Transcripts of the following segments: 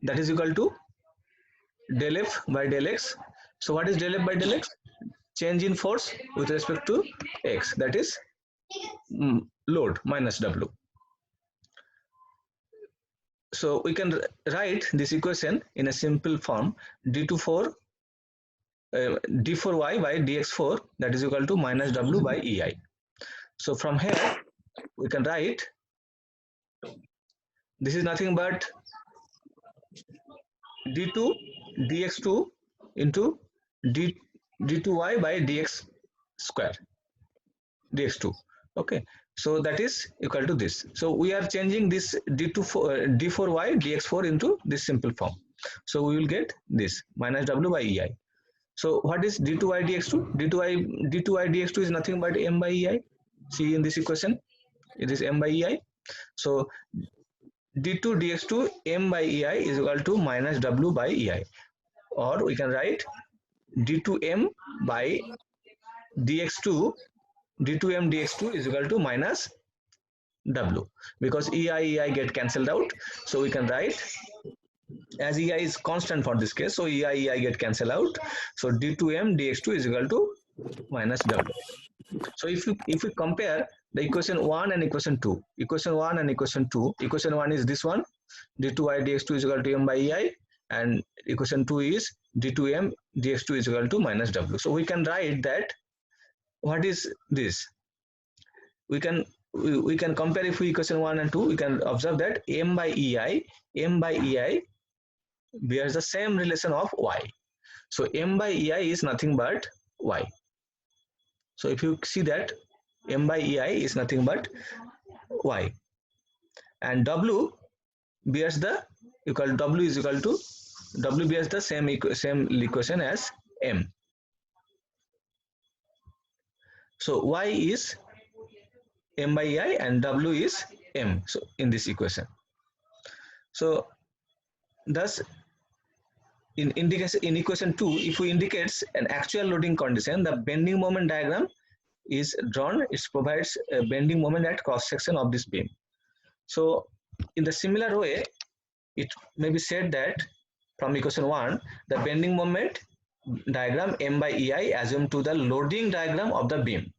that is equal to del F by del X. So what is del F by del X? Change in force with respect to X, that is load minus W. So we can write this equation in a simple form, d4 d4y by dx4, that is equal to minus W by EI. So from here we can write this is nothing but d2 dx2 into d2y by dx square dx2. Okay, so that is equal to this. So we are changing this d4y dx4 into this simple form. So we will get this minus W by EI. So what is d2y dx2? d2y dx2 is nothing but m by EI. See in this equation, it is m by EI. So d2 dx2 m by EI is equal to minus W by EI, or we can write d2m by dx2 d2m dx2 is equal to minus W, because EI get cancelled out. So we can write, as EI is constant for this case, so EI get cancelled out. So d2m dx2 is equal to minus W. So if we compare the equation 1 and equation 2, equation 1 and equation 2, equation 1 is this one, d2y dx2 is equal to m by EI, and equation 2 is d2m dx2 is equal to minus W. So we can write that, what is this? We can compare, if we equation 1 and 2, we can observe that m by EI bears the same relation of y. So m by EI is nothing but y. So if you see that m by EI is nothing but y, and W bears the W bears the same equation as m. So y is m by EI and W is m. So in this equation, so thus in equation 2, if we indicates an actual loading condition, the bending moment diagram is drawn. It provides a bending moment at cross section of this beam. So in the similar way, it may be said that from equation 1, the bending moment diagram m by EI assumed to the loading diagram of the beam.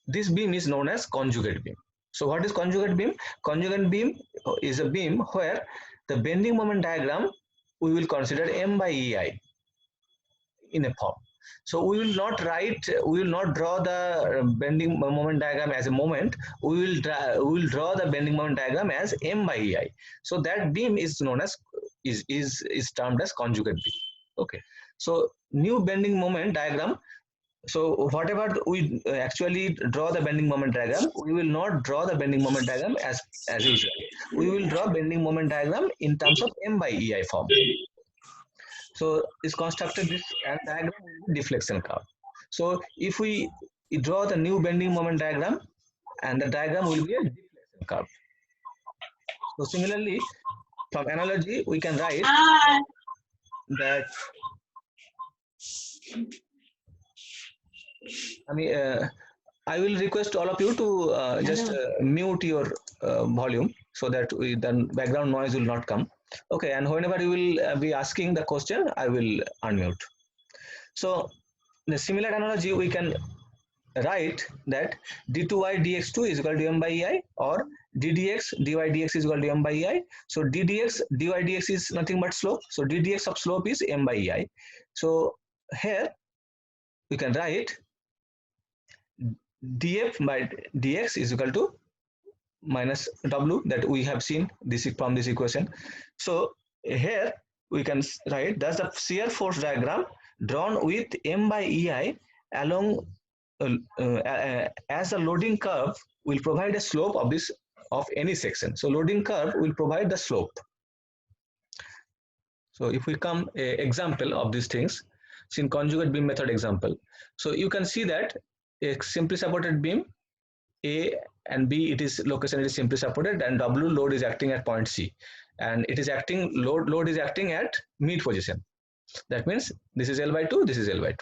This beam is known as conjugate beam. So what is conjugate beam? Conjugate beam is a beam where the bending moment diagram we will consider m by EI in a form. So we will not draw the bending moment diagram as a moment. We will draw the bending moment diagram as m by EI. So that beam is known as is termed as conjugate beam. Okay. So new bending moment diagram. So whatever we actually draw the bending moment diagram, we will not draw the bending moment diagram as usual. We will draw bending moment diagram in terms of m by EI form. So is constructed this, and diagram will be deflection curve. So if we draw the new bending moment diagram, and the diagram will be a deflection curve. So similarly, from analogy, we can write that I will request all of you to just mute your volume so that the background noise will not come. Okay, and whenever you will be asking the question, I will unmute. So in a similar analogy, we can write that d2y dx2 is equal to m by EI, or ddx dy dx is equal to m by EI. So ddx dy dx is nothing but slope. So ddx of slope is m by EI. So here we can write df by dx is equal to minus W, that we have seen this from this equation. So here we can write, thus the shear force diagram drawn with m by EI along as a loading curve will provide a slope of any section. So loading curve will provide the slope. So if we come a example of these things, in conjugate beam method example, so you can see that a simply supported beam A and B, it is location is simply supported, and W load is acting at point C, and it is acting load is acting at mid position. That means this is L by 2, this is L by 2.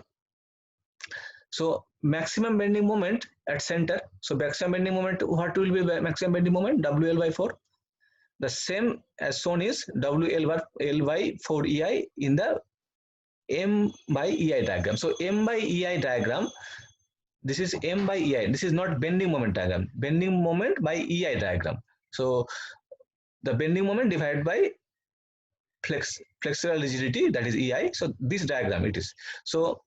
So maximum bending moment at center. So maximum bending moment, what will be maximum bending moment? WL by 4. the same as shown is WL by 4EI in the M by EI diagram. So M by EI diagram, this is M by EI. This is not bending moment diagram. Bending moment by EI diagram. So the bending moment divided by flexural rigidity, that is EI. So this diagram it is. So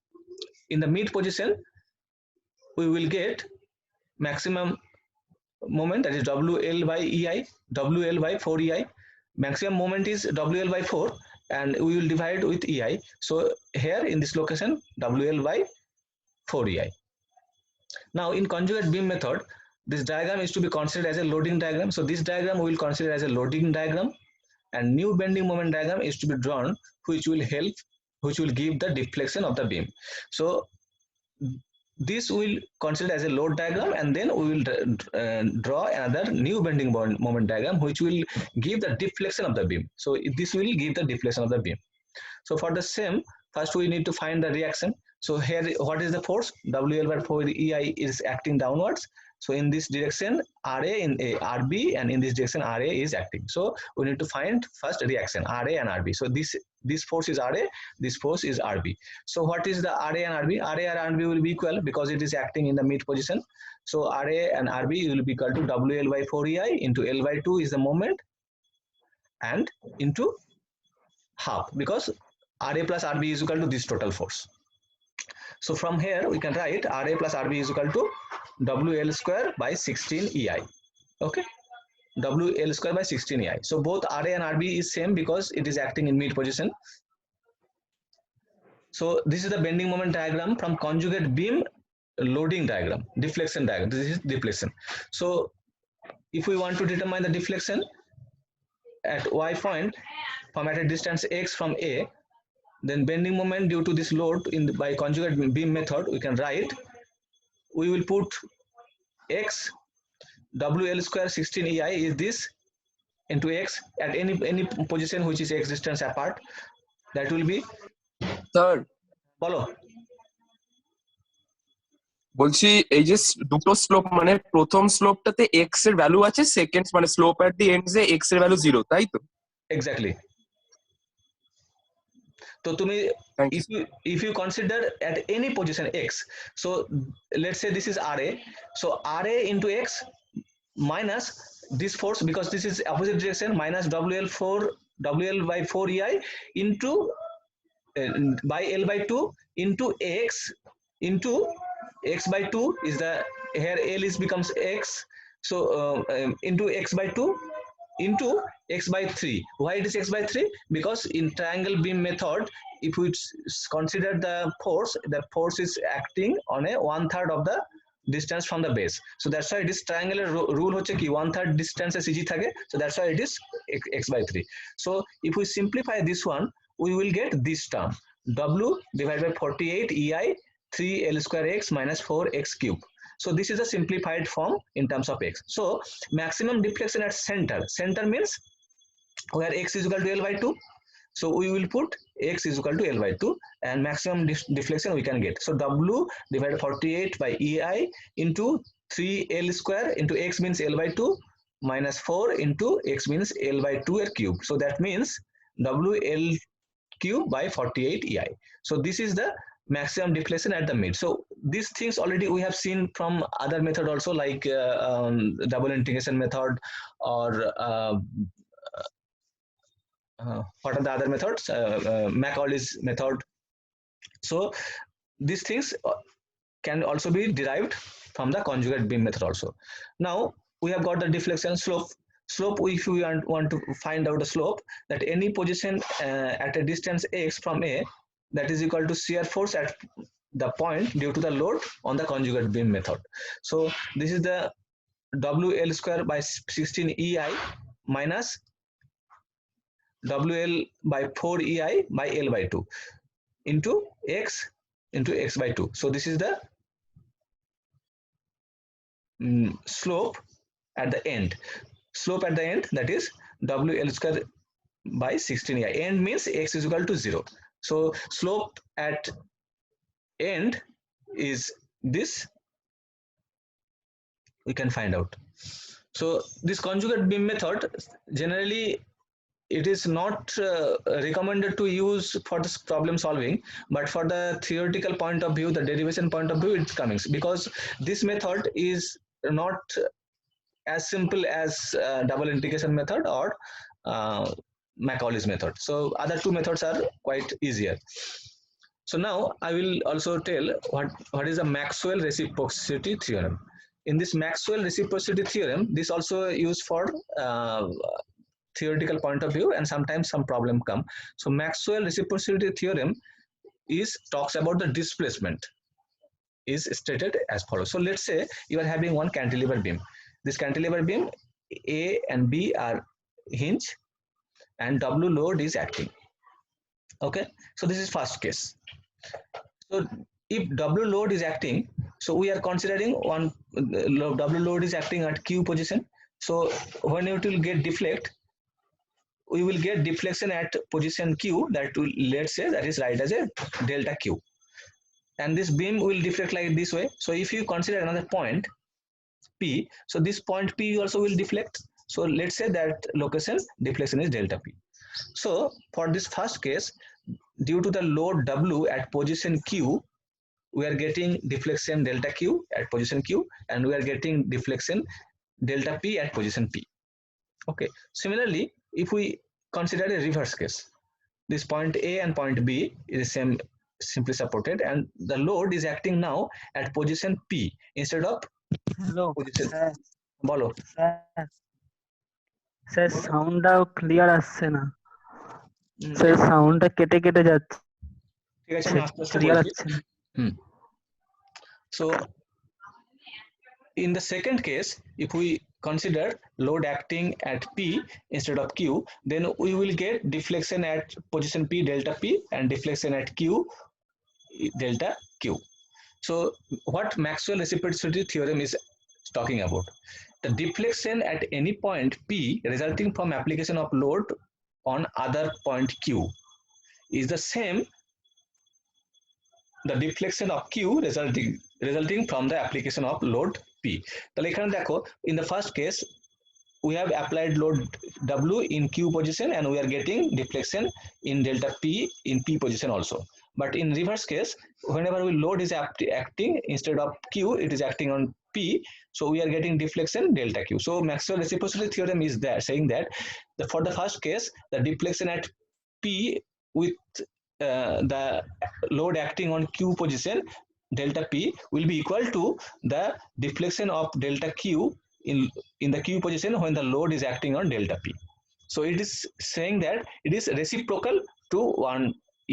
in the mid position, we will get maximum moment, that is WL by EI, WL by 4EI. Maximum moment is WL by 4, and we will divide with EI. So here in this location, WL by 4EI. Now in conjugate beam method, this diagram is to be considered as a loading diagram. So this diagram we will consider as a loading diagram, and new bending moment diagram is to be drawn, which will help, which will give the deflection of the beam. So this will consider as a load diagram, and then we will draw another new bending moment diagram which will give the deflection of the beam. So this will give the deflection of the beam. So for the same, first we need to find the reaction. So here, what is the force? WL by 4EI is acting downwards. So in this direction, RA in RB, and in this direction, RA is acting. So we need to find first reaction, RA and RB. So this force is RA, this force is RB. So what is the RA and RB? RA and RB will be equal because it is acting in the mid position. So RA and RB will be equal to WL by 4EI into L by 2 is the moment, and into half, because RA plus RB is equal to this total force. So from here we can write RA plus RB is equal to WL square by 16 EI. Okay, WL square by 16 EI. So both RA and RB is same because it is acting in mid position. So this is the bending moment diagram from conjugate beam loading diagram, deflection diagram. This is deflection. So if we want to determine the deflection at Y point from at a distance x from A, then bending moment due to this load by conjugate beam method, we can write, we will put x, WL square 16 EI is this, into x at any position which is x distance apart. That will be, sir বলো। বলছি এই যে দুটো slope, মানে প্রথম স্লোপটাতে x এর value আছে, second মানে স্লোপ এট দি এন্ডসে এক্স এর ভ্যালু 0, তাই তো? এক্স্যাক্টলি। তো তুমি if you consider at any position x, so let's say this is RA, so RA into x minus this force, because this is opposite direction, minus WL by 4 EI into by L by 2 into into x by 2 is the, here L is becomes x, so into x by 2 into x by 3. Why it is x by 3? Because in triangle beam method, if we consider the force is acting on a 1/3 of the distance from the base. So that's why it is triangular rule hoche ki 1/3 distance e CG thake. So that's why it is x by 3. So if we simplify this one, we will get this term, W divided by 48 EI 3L square x minus 4x cube. So this is a simplified form in terms of x. So maximum deflection at center means where x is equal to L by 2. So we will put x is equal to L by 2, and maximum deflection we can get. So W divided by 48 by EI into 3L square into x means L by 2 minus 4 into x means L by 2 cube. So that means WL cube by 48 EI. So this is the maximum deflection at the mid. So these things already we have seen from other method also, like double integration method, or what are the other methods, Macaulay's method. So these things can also be derived from the conjugate beam method also. Now we have got the deflection. Slope, if we want to find out the slope, that any position at a distance x from A, that is equal to shear force at the point due to the load on the conjugate beam method. So this is the WL square by 16 EI minus WL by 4 EI by L by 2 into x by 2. So this is the slope at the end. Slope at the end, that is WL square by 16 EI. End means x is equal to 0. So slope at end is this, we can find out. So this conjugate beam method, generally it is not recommended to use for this problem solving, but for the theoretical point of view, the derivation point of view, it's coming, because this method is not as simple as double integration method or Macaulay's method. So other two methods are quite easier. So now I will also tell what is a Maxwell reciprocity theorem. In this Maxwell reciprocity theorem, this also used for theoretical point of view, and sometimes some problem come. So Maxwell reciprocity theorem is talks about the displacement, is stated as follows. So let's say you are having one cantilever beam. This cantilever beam A and B are hinge and W load is acting. Okay, so this is first case. So if W load is acting, so we are considering one W load is acting at Q position. So when it will get deflect, we will get deflection at position Q, that will, let's say, that is right as a delta Q, and this beam will deflect like this way. So if you consider another point P, so this point P also will deflect. So let's say that location deflection is delta P. So for this first case, due to the load W at position Q, we are getting deflection delta Q at position Q, and we are getting deflection delta P at position P. Okay. Similarly, if we consider a reverse case, this point A and point B is same, simply supported, and the load is acting now at position P instead of hello position. Sir বলো। Sir sir সাউন্ডটাও clear আসছে না sir সাউন্ডটা কেটে কেটে যাচ্ছে ঠিক আছে, আমি আস্তে আস্তে ক্লিয়ার বলছি। আসছে না So in the second case, if we consider load acting at P instead of Q, then we will get deflection at position P delta P and deflection at Q delta Q. So what Maxwell reciprocity theorem is talking about? The deflection at any point P resulting from application of load on other point Q is the same the deflection of Q resulting from the application of load P. তাহলে এখানে দেখো, in the first case we have applied load W in Q position and we are getting deflection in delta P in P position also. But in reverse case, whenever we load is acting, instead of Q, it is acting on P, so we are getting deflection delta Q. So Maxwell reciprocity theorem is there saying that for the first case, the deflection at P with the load acting on Q position delta P will be equal to the deflection of delta Q in the Q position when the load is acting on delta P. So it is saying that it is reciprocal to one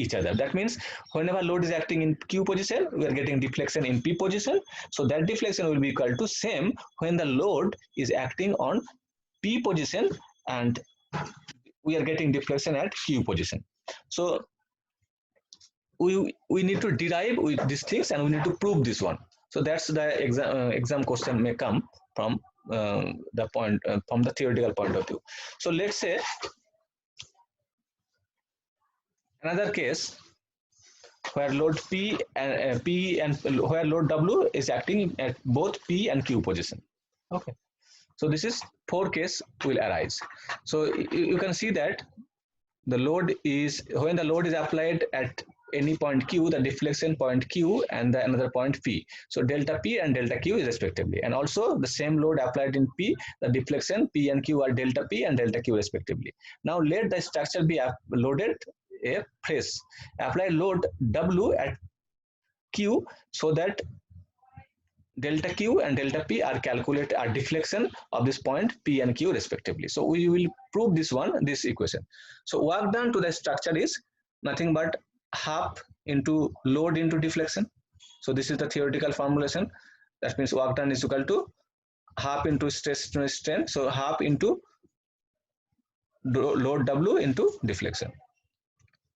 each other. That means whenever load is acting in Q position, we are getting deflection in P position. So that deflection will be equal to same when the load is acting on P position and we are getting deflection at Q position. So we need to derive with these things and we need to prove this one. So that's the exam question may come from the point from the theoretical point of view. So let's say another case where load P and where load W is acting at both P and Q position. Okay. So this is 4 case will arise. So you can see that the load is, when the load is applied at any point Q, the deflection point Q and the another point P. So delta P and delta Q is respectively. And also the same load applied in P, the deflection P and Q are delta P and delta Q respectively. Now let the structure be loaded a press. Apply load W at Q so that delta Q and delta P are calculated are deflection of this point P and Q respectively. So we will prove this one, this equation. So work done to the structure is nothing but half into load into deflection. So this is the theoretical formulation. That means work done is equal to half into stress strain. So half into load W into deflection.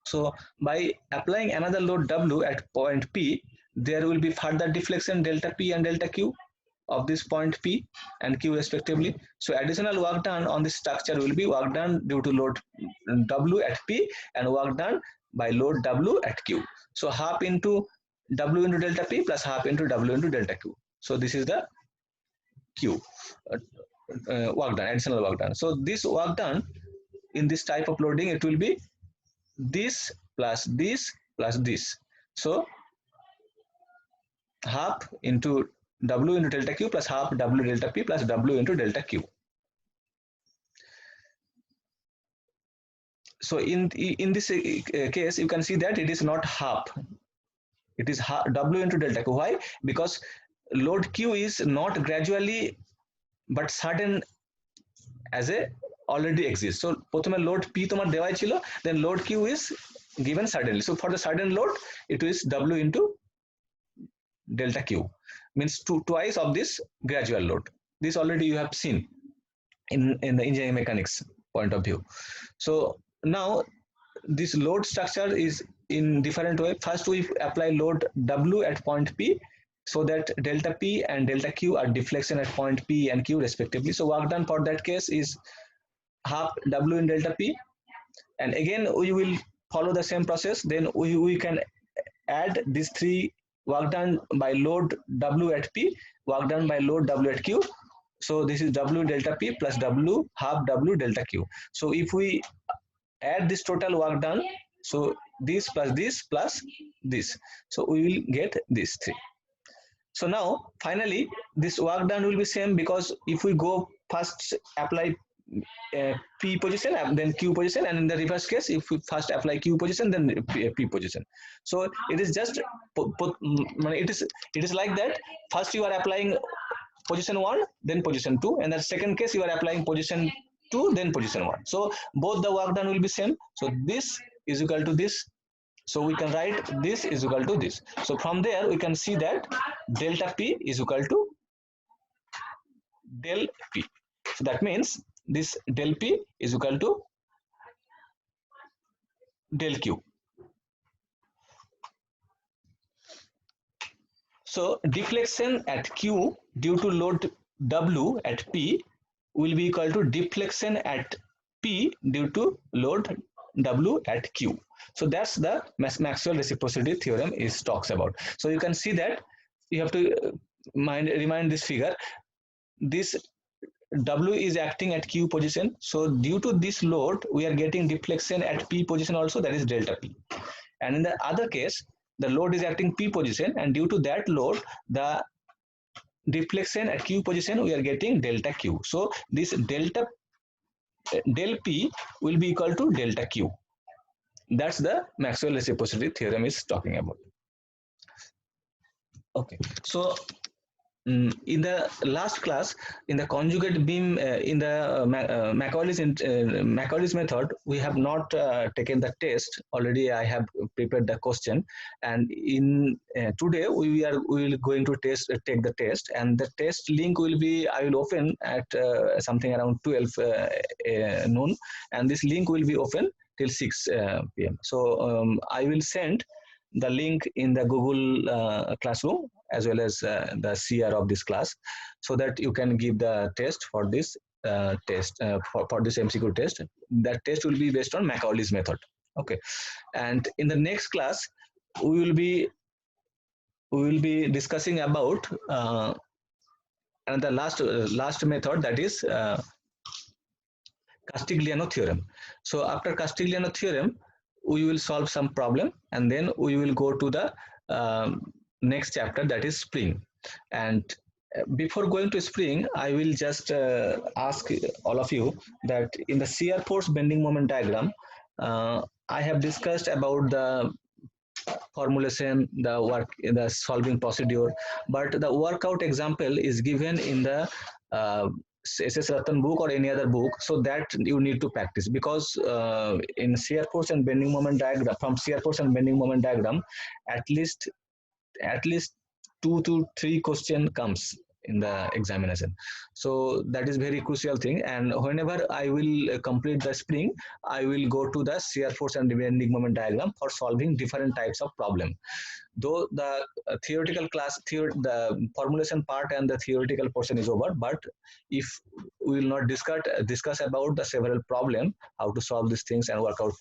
So by applying another load W at point P, there will be further deflection delta P and delta Q of this point P and Q respectively. So additional work done on this structure will be work done due to load W at P and work done by load W at Q. So half into W into delta P plus half into W into delta Q. So this is the Q. work done, additional work done. So this work done in this type of loading, it will be this plus this plus this. So half into W into delta Q plus half W delta P plus W into delta Q. So in this case, you can see that it is not half. It is W into delta Q. Why? Because load Q is not gradually but sudden as a already exists. So প্রথমে load P তোমার দেওয়াই ছিল, then load Q is given suddenly. So for the sudden load, it is W into delta Q, means twice of this gradual load. This already you have seen in the engineering mechanics point of view. So now this load structure is in different way. First we apply load W at point P, so that delta P and delta Q are deflection at point P and Q respectively. So work done for that case is half W in delta P, and again we will follow the same process. Then we can add these three work done by load W at P, work done by load W at Q. So this is W delta P plus W half W delta Q. So if we add this total work done, so this plus this, so we will get these three. So now finally this work done will be same, because if we go first apply P position and then Q position, and in the reverse case if we first apply Q position then P position. So it is just it is like that. First you are applying position 1 then position 2, and the second case you are applying position 2 then position 1. So both the work done will be same. So this is equal to this. So we can write this is equal to this. So from there we can see that delta P is equal to del P. So that means this del P is equal to del Q. So deflection at Q due to load W at P will be equal to deflection at P due to load W at Q. So that's the Maxwell reciprocity theorem is talks about. So you can see that you have to remind this figure. This W is acting at Q position. So due to this load, we are getting deflection at P position also, that is delta P. And in the other case, the load is acting P position, and due to that load, the deflection at Q position, we are getting delta Q. So this del P will be equal to delta Q. That's the Maxwell reciprocity theorem is talking about. Okay, so in the last class, in the conjugate beam, in the Macaulay's method, we have not taken the test. Already I have prepared the question, and in today we will going to take the test, and the test link will be, I will open at something around 12 noon, and this link will be open till 6 p.m. So I will send the link in the Google Classroom as well as the CR of this class, so that you can give the test for this for this MCQ test. That test will be based on Macaulay's method. Okay, and in the next class we will be discussing about and the last method, that is Castigliano theorem. So after Castigliano theorem, we will solve some problem, and then we will go to the next chapter, that is spring. And before going to spring, I will just ask all of you that in the shear force bending moment diagram, I have discussed about the formulation, the solving procedure, but the workout example is given in the SS Ratan book or any other book, so that you need to practice, because in shear force and bending moment diagram, from shear force and bending moment diagram, at least 2 to 3 question comes in the examination. So that is very crucial thing, and whenever I will complete the spring, I will go to the shear force and bending moment diagram for solving different types of problem. Though the theoretical class, the formulation part and the theoretical portion is over, but if we will not discuss about the several problem, how to solve these things and work out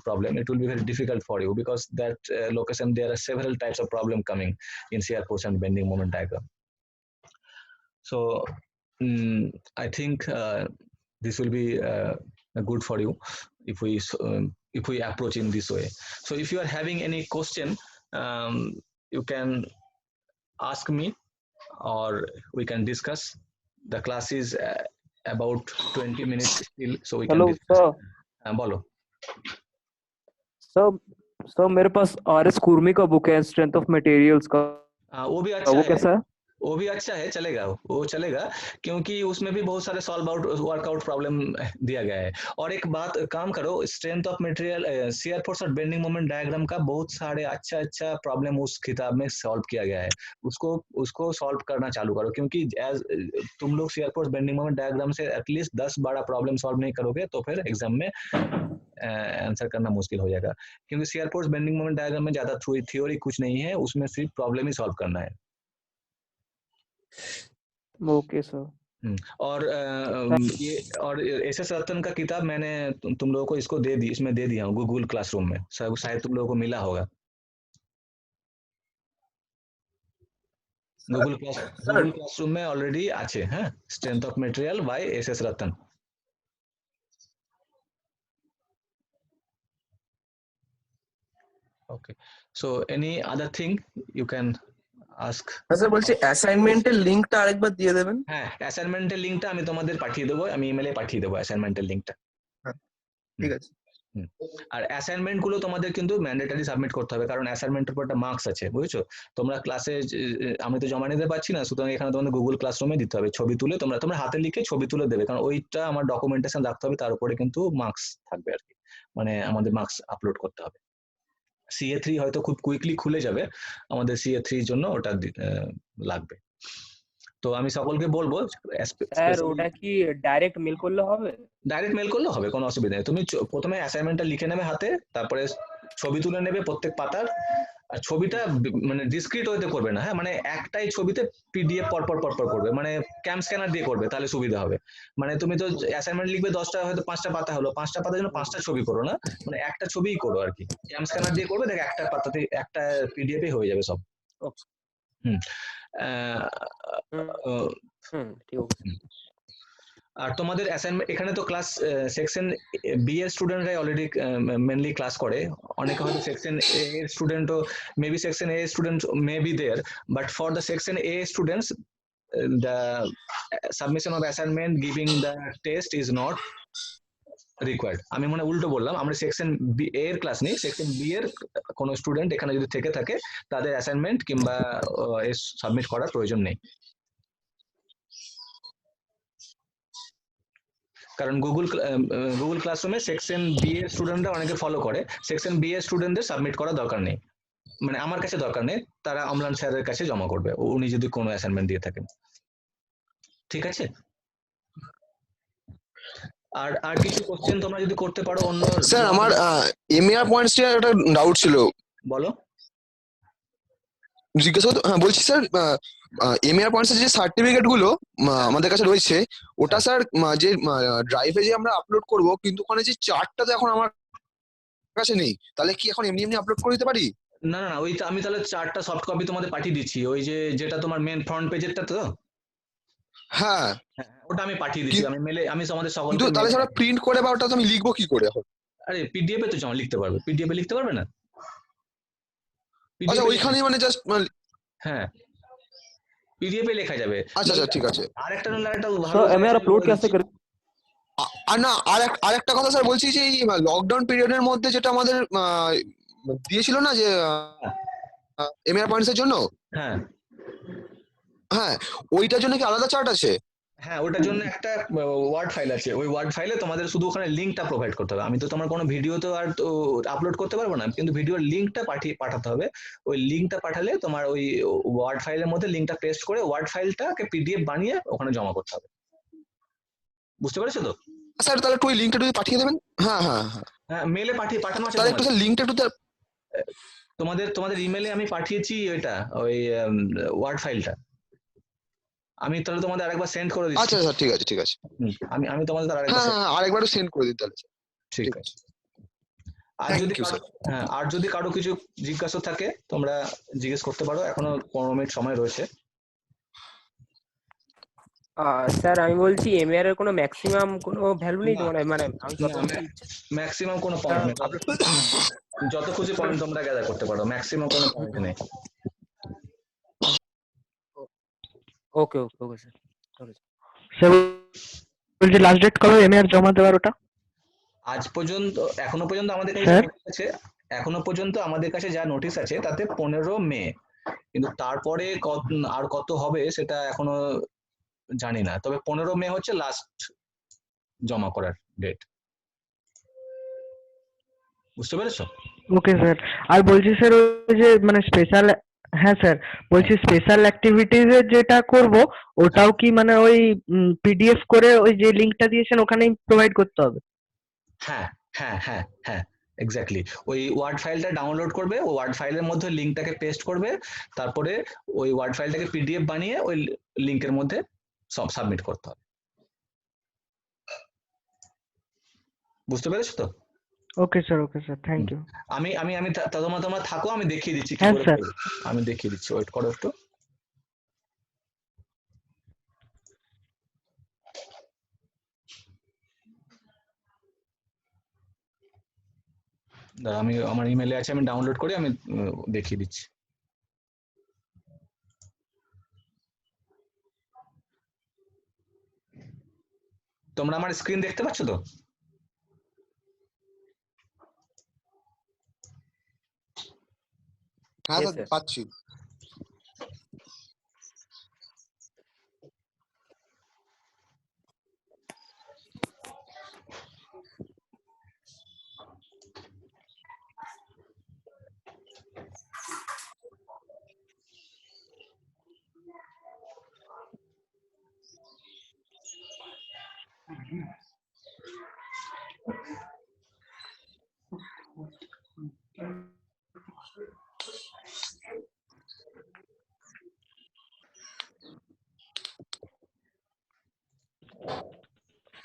problem, it will be very difficult for you, because that location there are several types of problem coming in shear force and bending moment diagram. So I think this will be good for you if we approach in this way. So if you are having any question, you can ask me or we can discuss. The class is about 20 minutes still, so we can hello discuss. Sir बोलो. Sir मेरे पास R S Kurmi का book है strength of materials का वो भी अच्छा वो है, कैसा है वो भी अच्छा है, चलेगा, वो चलेगा, क्योंकि उसमें भी बहुत सारे सॉल्व आउट वर्कआउट प्रॉब्लम दिया गया है। और एक बात काम करो, strength of material, shear force और बेंडिंग मोमेंट डायग्राम का बहुत सारे अच्छा अच्छा प्रॉब्लम उस किताब में सॉल्व किया गया है, उसको उसको सॉल्व करना चालू करो, क्योंकि एज तुम लोग shear force bending moment diagram से एटलीस्ट 10-12 प्रॉब्लम सॉल्व नहीं करोगे तो फिर एग्जाम में आंसर करना मुश्किल हो जाएगा, क्योंकि shear force bending moment diagram में ज्यादा थ्योरी कुछ नहीं है, उसमें सिर्फ प्रॉब्लम ही सॉल्व करना है। ओके सर और ये और एसएस रतन का किताब मैंने तुम लोगों को इसको दे दी, इसमें दे दिया हूँ गूगल क्लासरूम में, शायद तुम लोगों को मिला होगा। गूगल क्लासरूम में ऑलरेडी আছে, হ্যাঁ, strength of material by SS Ratan. Okay, so any other thing you can ask? Sir বলছি অ্যাসাইনমেন্টের লিংকটা আরেকবার দিয়ে দেবেন। হ্যাঁ, অ্যাসাইনমেন্টের লিংকটা আমি তোমাদের পাঠিয়ে দেবো, আমি ইমেলে পাঠিয়ে দেবো অ্যাসাইনমেন্টের লিংকটা। ঠিক আছে। আর অ্যাসাইনমেন্ট গুলো তোমাদের কিন্তু ম্যান্ডেটরি সাবমিট করতে হবে, কারণ অ্যাসাইনমেন্টের উপর একটা মার্কস আছে, বুঝেছো? তোমরা ক্লাসে আমি তো জমা নিতে পারছি না, সুতরাং এখানে তোমাদের গুগল ক্লাসরুমে দিতে হবে, ছবি তুলে তোমরা হাতে লিখে ছবি তুলে দেবে, কারণ ওইটা আমার ডকুমেন্টেশন রাখতে হবে, তার উপরে কিন্তু মার্কস থাকবে আর কি, মানে আমাদের মার্কস আপলোড করতে হবে। CA3 হয়তো খুব কুইকলি খুলে যাবে, আমাদের CA3 এর জন্য ওটা লাগবে। তো আমি সকলকে বলবো, স্যার ওটা কি ডাইরেক্ট মেল করলে হবে? ডাইরেক্ট মেল করলে হবে, কোনো অসুবিধা নেই। তুমি প্রথমে অ্যাসাইনমেন্টটা লিখে নেবে হাতে, তারপরে ছবি তুলে নেবে প্রত্যেক পাতার, আর ছবিটা মানে ডিসক্রিট ওয়েতে করবে না, হ্যাঁ, মানে একটাই ছবিতে PDF পরপর করবে, মানে ক্যাম স্ক্যানার দিয়ে করবে, তাহলে সুবিধা হবে। মানে তুমি তো অ্যাসাইনমেন্ট লিখবে 10টা, হয়তো 5টা পাতা হলো, 5টা পাতার জন্য 5টা ছবি করো না, মানে একটা ছবিই করো আর কি, ক্যাম স্ক্যানার দিয়ে করবে, দেখ একটা পাতাতে একটা PDF এ হয়ে যাবে সব। ঠিক আছে। আর তোমাদের অ্যাসাইনমেন্ট এখানে তো ক্লাস সেকশন বি এর স্টুডেন্টরাই অলরেডি মেনলি ক্লাস করে, অনেকে হয়তো সেকশন এ এর স্টুডেন্টও, maybe section A student may be there, but for the section A students the submission of assignment giving the test is not required. আমি মনে উল্টো বললাম, আমরা সেকশন বি এর ক্লাস নেই, সেকশন বি এর কোনো স্টুডেন্ট এখানে যদি থেকে থাকে তাদের অ্যাসাইনমেন্ট কিংবা সাবমিট করার প্রয়োজন নেই, কারণ গুগল ক্লাসরুমে সেকশন বি এর স্টুডেন্টরা অনেকে ফলো করে, সেকশন বি এর স্টুডেন্টদের সাবমিট করার দরকার নেই, মানে আমার কাছে দরকার নেই, তারা অম্লান স্যারের কাছে জমা করবে উনি যদি কোনো অ্যাসাইনমেন্ট দিয়ে থাকেন, ঠিক আছে? আর কিছু কোশ্চেন তোমরা যদি করতে পারো অন্য। স্যার আমার এমআর পয়েন্টস এর একটা ডাউট ছিল, বলো। জিজ্ঞাসা করতে, হ্যাঁ বলছি স্যার, এমআর পয়েন্টস এর যে সার্টিফিকেট গুলো আমাদের কাছে রয়েছে, ওটা স্যার যে ড্রাইভে যে আমরা আপলোড করব, কিন্তু ওখানে যে চার্টটা তো এখন আমার কাছে নেই, তাহলে কি এখন এমনি আপলোড করে দিতে পারি? না, ওই আমি তাহলে চার্টটা সফট কপি তোমাদের পাঠিয়ে দিচ্ছি, ওই যেটা তোমার মেন ফ্রন্ট পেজেরটা তো। হ্যাঁ, ওটা আমি পাঠিয়ে দিচ্ছি, আমি মেলে আমি তোমাদের সকলকে। কিন্তু তাহলে সেটা প্রিন্ট করে বা ওটা তো আমি লিখবো কি করে এখন? আরে PDF এ তো জমা লিখতে পারবে, PDF এ লিখতে পারবে না? আচ্ছা, ওইখানেই মানে জাস্ট, হ্যাঁ, PDF এ লেখা যাবে। আচ্ছা ঠিক আছে। আরেকটা ভালো এমআর আপলোড कैसे करें? আর না, আরেকটা কথা স্যার বলছি, যে এই লকডাউন পিরিয়ডের মধ্যে যেটা আমাদের দিয়েছিল না, যে এমআর পয়েন্টস এর জন্য, হ্যাঁ ওইটার জন্য কি আলাদা চার্ট আছে? হ্যাঁ, ওটার জন্য একটা ওয়ার্ড ফাইল আছে, ওই ওয়ার্ড ফাইলে তোমাদের শুধু ওখানে লিঙ্কটা প্রোভাইড করতে হবে, আমি তো তোমার কোনো ভিডিও তো আর আপলোড করতে পারবো না, কিন্তু ভিডিওর লিঙ্কটা পাঠাতে হবে, ওই লিঙ্কটা পাঠালে তোমার ওই ওয়ার্ড ফাইলের মধ্যে লিঙ্কটা পেস্ট করে ওয়ার্ড ফাইলটাকে PDF বানিয়ে ওখানে জমা করতে হবে, বুঝতে পেরেছো তো? স্যার তাহলে একটু ওই লিঙ্কটা একটু পাঠিয়ে দেবেন। হ্যাঁ, মেলে পাঠানো আছে, তাহলে একটু স্যার লিঙ্কটা একটু তোমাদের ইমেলে আমি পাঠিয়েছি ওইটা, ওই ওয়ার্ড ফাইলটা আমি তাহলে তোমাদের আরেকবার সেন্ড করে দিচ্ছি। আচ্ছা স্যার, ঠিক আছে। আমি তোমাদের আরেকবার সেন্ড করে দিন তাহলে। ঠিক আছে। আর যদি কারো কিছু জিজ্ঞাসা থাকে তোমরা জিজ্ঞেস করতে পারো, এখনো 15 মিনিট সময় রয়েছে। স্যার আমি বলছি এমএআর এর কোনো ম্যাক্সিমাম কোনো ভ্যালু নেই তো, না মানে আমি যত না ম্যাক্সিমাম কোনো পয়েন্ট নেই, যত খুশি পয়েন্ট তোমরা গ্যাদার করতে পারো, ম্যাক্সিমাম কোনো পয়েন্ট নেই। ওকে ওকে ওকে স্যার। স্যার বলছি লাস্ট ডেট কবে এমএআর জমা দেওয়ার ওটা? আজ পর্যন্ত এখনো পর্যন্ত আমাদের কাছে স্যার? notice আছে, এখনো পর্যন্ত আমাদের কাছে যা নোটিশ আছে তাতে 15 মে, কিন্তু তারপরে আর কত হবে সেটা এখনো জানি না, তবে 15 মে হচ্ছে লাস্ট জমা করার ডেট। বুঝতে পেরেছো? Okay sir. আর বলছি স্যার ওই যে মানে স্পেশাল, হ্যাঁ স্যার বলছি স্পেশাল অ্যাক্টিভিটিজ এর যেটা করব ওটাও কি মানে ওই পিডিএফ করে ওই যে লিংকটা দিয়েছেন ওখানেই প্রোভাইড করতে হবে? হ্যাঁ হ্যাঁ হ্যাঁ হ্যাঁ এক্স্যাক্টলি, ওই ওয়ার্ড ফাইলটা ডাউনলোড করবে, ওই ওয়ার্ড ফাইলের মধ্যে লিঙ্কটাকে পেস্ট করবে, তারপরে ওই ওয়ার্ড ফাইলটাকে পিডিএফ বানিয়ে ওই লিঙ্কের মধ্যে সব সাবমিট করতে হবে। বুঝতে পেরেছো তো? Okay sir thank you. আমি আমি আমি তোমরা থাকো, আমি দেখিয়ে দিচ্ছি কি হ্যাঁ, করে স্যার। করবে। আমি দেখিয়ে দিচ্ছি, ওয়েট করো একটু। দাঁড়া, আমি আমার ইমেলে আছে, আমি ডাউনলোড করে আমি দেখিয়ে দিচ্ছি। তোমরা আমার স্ক্রিন দেখতে পাচ্ছ তো? হ্যাঁ Yes, স্যার sir. পাচ্ছি।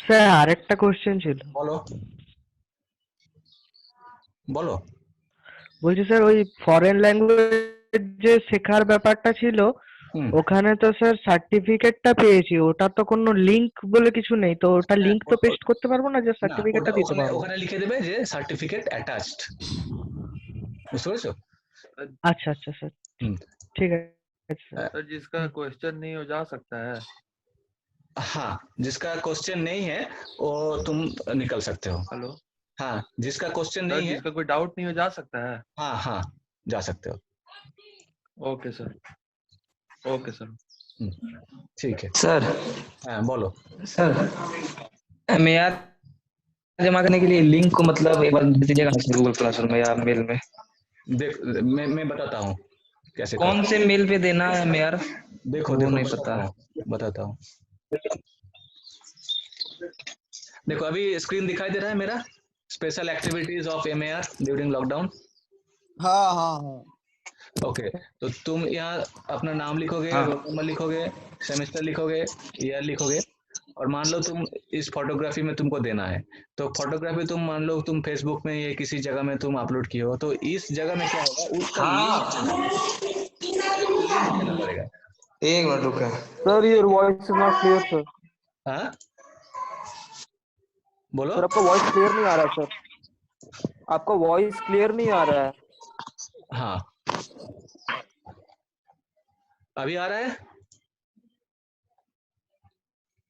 স্যার আরেকটা কোশ্চেন ছিল। বলো বলো। বলছি স্যার ওই ফরেন ল্যাঙ্গুয়েজ যে শেখার ব্যাপারটা ছিল হুম। ওখানে তো স্যার সার্টিফিকেটটা পেয়েছি, ওটা তো কোনো লিংক বলে কিছু নেই, তো ওটা লিংক তো পেস্ট করতে পারবো না, যে না, সার্টিফিকেটটা দিতে ওখানে পারবো? ওখানে লিখে দেবে যে সার্টিফিকেট অ্যাটাচড। বুঝতে পেরেছো? আচ্ছা স্যার, হুম। ঠিক আছে স্যার। सर जिसका क्वेश्चन नहीं हो जा सकता है। हाँ, जिसका क्वेश्चन नहीं है वो तुम निकल सकते हो। हेलो हाँ, जिसका क्वेश्चन सर, नहीं है, जिसका कोई डाउट नहीं हो जा सकता है। हाँ हाँ जा सकते हो। Okay sir, okay sir. ठीक है। सर हाँ बोलो। सर मेयाद जमा करने के लिए लिंक को मतलब एक बार भेज दीजिएगा ना गूगल क्लासरूम में या मेल में। देख मैं बताता हूँ कैसे कौन करते से मेल पे देना है मेयार? हैं। देखो वो देखो नहीं पता। बताता हूँ। देखो अभी स्क्रीन दिखाई दे रहा है मेरा, special activities of MAR during lockdown. हाँ हाँ हाँ। ओके, तो तुम यहाँ अपना नाम लिखोगे, हाँ। रोल नंबर लिखोगे, सेमेस्टर लिखोगे, ईयर लिखोगे, और मान लो तुम इस फोटोग्राफी में तुमको देना है, तो फोटोग्राफी तुम मान लो तुम फेसबुक में या किसी जगह में तुम अपलोड किए हो, तो इस जगह में क्या होगा, उसका लिंक देना पड़ेगा। एक मिनट रुका। Sir your voice is not clear sir. हाँ बोलो। सर आपका वॉइस क्लियर नहीं आ रहा है सर, आपका वॉइस क्लियर नहीं आ रहा है। हाँ अभी आ रहा है?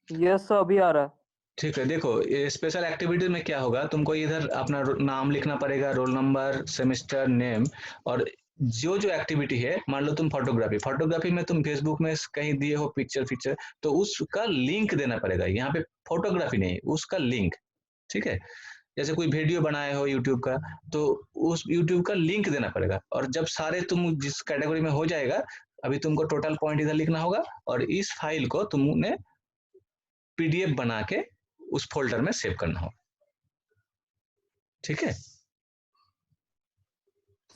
यस सर अभी आ रहा है। ठीक है, देखो ये स्पेशल एक्टिविटी में क्या होगा, तुमको इधर अपना नाम लिखना पड़ेगा, रोल नंबर, सेमेस्टर नेम, और जो जो एक्टिविटी है, मान लो तुम फोटोग्राफी में तुम फेसबुक में कहीं दिए हो पिक्चर, तो उसका लिंक देना पड़ेगा। यहाँ पे फोटोग्राफी नहीं, उसका लिंक। ठीक है, जैसे कोई वीडियो बनाए हो यूट्यूब का, तो उस यूट्यूब का लिंक देना पड़ेगा। और जब सारे तुम जिस कैटेगरी में हो जाएगा, अभी तुमको टोटल पॉइंट इधर लिखना होगा, और इस फाइल को तुमने पीडीएफ बना के उस फोल्डर में सेव करना होगा। ठीक है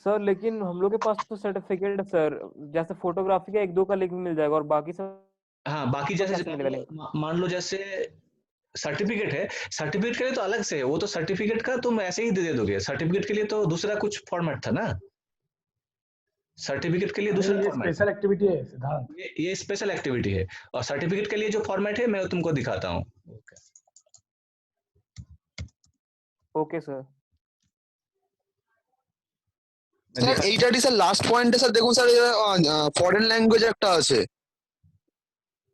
सर लेकिन हम लोग के पास तो सर्टिफिकेट है सर, जैसे फोटोग्राफी का 1-2 का लिंक मिल जाएगा और बाकी सब हाँ, बाकी कैसे जैसे मिलेगा लिंक? मान लो जैसे सर्टिफिकेट है, सर्टिफिकेट के लिए तो अलग से है, वो तो सर्टिफिकेट का तुम ऐसे ही दे दोगे, सर्टिफिकेट के लिए तो दूसरा कुछ फॉर्मेट था ना। सर्टिफिकेट के लिए दूसरा ये फॉर्मेट, स्पेशल एक्टिविटी है सिद्धांत। ये स्पेशल एक्टिविटी है, और सर्टिफिकेट के लिए जो फॉर्मेट है मैं तुमको दिखाता हूँ। Okay sir. স্যার এইটারই স্যার লাস্ট পয়েন্টে স্যার দেখুন স্যার ফরেন ল্যাঙ্গুয়েজ একটা আছে।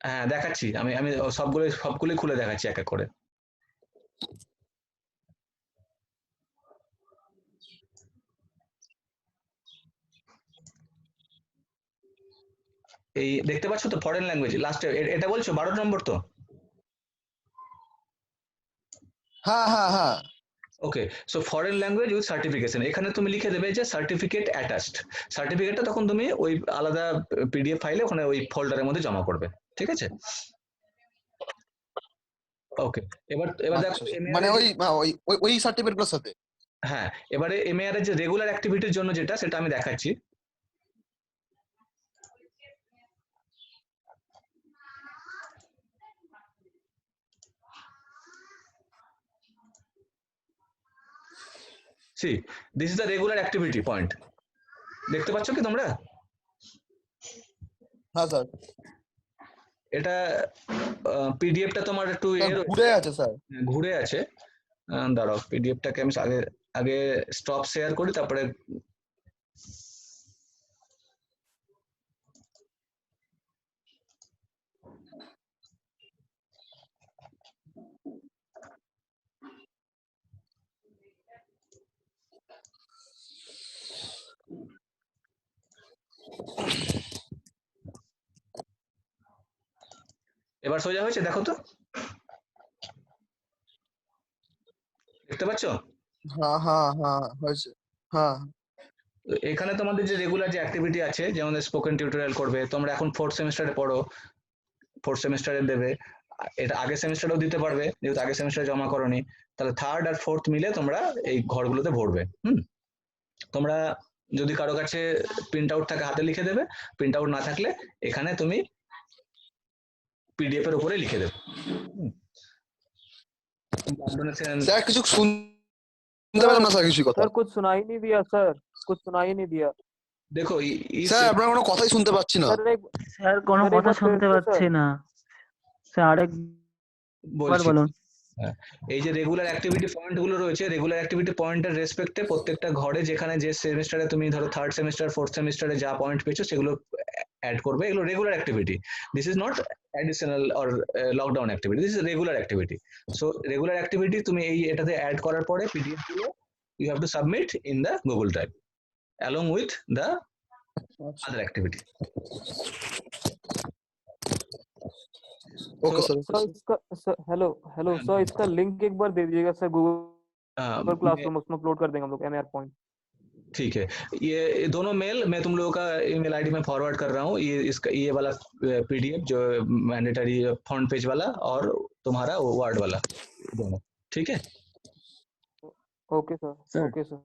হ্যাঁ দেখাচ্ছি, আমি আমি সবগুলোই খুলে দেখাচ্ছি এক এক করে। এই দেখতে পাচ্ছ তো ফরেন ল্যাঙ্গুয়েজ লাস্টে এটা বলছো 12 নম্বর তো? হ্যাঁ হ্যাঁ হ্যাঁ। Okay, so foreign language with certification, এখানে তুমি লিখে দেবে যে সার্টিফিকেট অ্যাটাচড। সার্টিফিকেটটা তখন তুমি ওই আলাদা পিডিএফ ফাইলে ওখানে ওই ফোল্ডারের মধ্যে জমা করবে, ঠিক আছে? ওকে, এবার দেখো মানে ওই সার্টিফিকেটগুলোর সাথে। হ্যাঁ, এবারে এমএআর এর যে রেগুলার অ্যাক্টিভিটির জন্য যেটা, সেটা আমি দেখাচ্ছি। See, this is the regular activity point. দেখতে পাচ্ছ কি তোমরা? হ্যাঁ স্যার। এটা পিডিএফটা তোমার একটু ঘুরে আছে স্যার, ঘুরে আছে। দাঁড়াও, পিডিএফটাকে আমি আগে স্টপ শেয়ার করি, তারপরে এবার সোজা হয়েছে, দেখো তো, দেখতে পাচ্ছ? হ্যাঁ হ্যাঁ হ্যাঁ হয়েছে। হ্যাঁ, এখানে তোমাদের যে রেগুলার যে অ্যাক্টিভিটি আছে, যেমন স্পোকেন টিউটোরিয়াল করবে, তোমরা এখন 4th সেমিস্টারে পড়ো, 4th সেমিস্টারে দেবে, এটা আগের সেমিস্টারেও দিতে পারবে, যেহেতু আগের সেমিস্টারে জমা করোনি, তাহলে 3rd আর 4th মিলে তোমরা এই ঘরগুলোতে ভরবে। তোমরা যদি কারো কাছে প্রিন্ট আউট থাকে হাতে লিখে দেবে, প্রিন্ট আউট না থাকলে এখানে তুমি পিডিএফ এর উপরে লিখে দেবে। স্যার কিছু শুনতে পেলাম না স্যার, কিছু কথা। सर कुछ सुनाई नहीं दिया सर, कुछ सुनाई नहीं दिया। দেখো স্যার আপনার কোনো কথাই শুনতে পাচ্ছি না। স্যার কোনো सर, एक কথা बार फिर শুনতে से পাচ্ছি सर। না স্যার, আরেকবার বলছি, বলুন। এই যে রেগুলার অ্যাক্টিভিটি পয়েন্ট গুলো রয়েছে, রেগুলার অ্যাক্টিভিটি পয়েন্টের রেসপেক্টে প্রত্যেকটা ঘরে যেখানে যে সেমিস্টারে তুমি ধরো 3rd সেমিস্টার 4th সেমিস্টারে যা পয়েন্ট পেয়েছো সেগুলো অ্যাড করবে। এগুলো regular activity, this is not additional or lockdown activity, this is regular activity. So regular activity তুমি এটাতে অ্যাড করার পরে পিডিএফ গুলো you have to submit in the Google drive along with the other activity. Okay sir. Sir इसका hello sir, इसका link एक बार दे दीजिएगा सर, गूगल क्लासरूम, उसमें अपलोड कर देंगे हम लोग एमआर पॉइंट। ठीक है, ये दोनों मेल मैं तुम लोगों का ईमेल आईडी में फॉरवर्ड कर रहा हूँ। ये वाला पीडीएफ जो मैंडेटरी फ्रंट पेज वाला और तुम्हारा वर्ड वाला, दोनों, ठीक है? Okay sir, okay sir,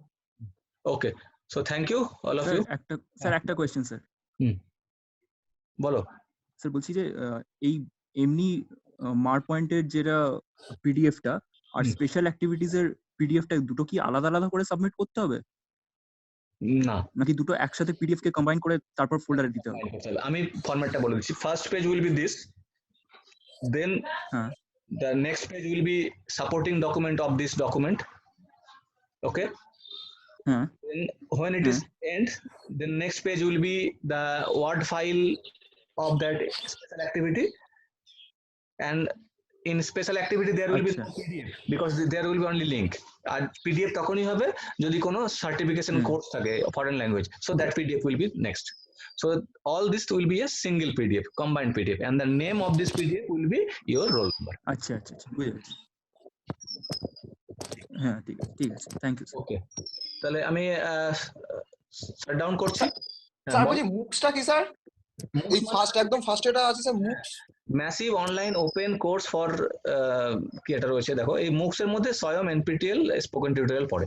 okay, so thank you all of you. Sir একটা কোয়েশ্চেন স্যার। বলো স্যার, বলছি যে এই এমনি মার পয়েন্টের যেটা পিডিএফটা আর স্পেশাল অ্যাক্টিভিটিজ এর পিডিএফটা দুটো কি আলাদা আলাদা করে সাবমিট করতে হবে, না নাকি দুটো একসাথে পিডিএফ কে কম্বাইন করে তারপর ফোল্ডারে দিতে হবে? আমি ফরম্যাটটা বলে দিচ্ছি। First page will be this, then the next page will be supporting document of this document, okay? Then when it is end, the next page will be the word file of that special activity, and in special activity there will be no PDF because there will be only link, আর PDF তখনই হবে যদি কোনো certification course থাকে foreign language, so that PDF will be next. So all this will be a single PDF, combined PDF, and the name of this PDF will be your roll number. আচ্ছা আচ্ছা আচ্ছা, বুঝে গেছি। হ্যাঁ ঠিক আছে, ঠিক আছে, থ্যাংক ইউ। ওকে, তাহলে আমি শাটডাউন করছি। স্যার বলছি মুক্সটা কি স্যার? এই ফার্স্ট একদম ফার্স্ট এটা আছে sir, MOOCs massive online open course for কি এটা রয়েছে দেখো, এই মুক্স এর মধ্যে স্বয়ং এনপিটিএল স্পোকেন টিউটোরিয়াল পড়ে।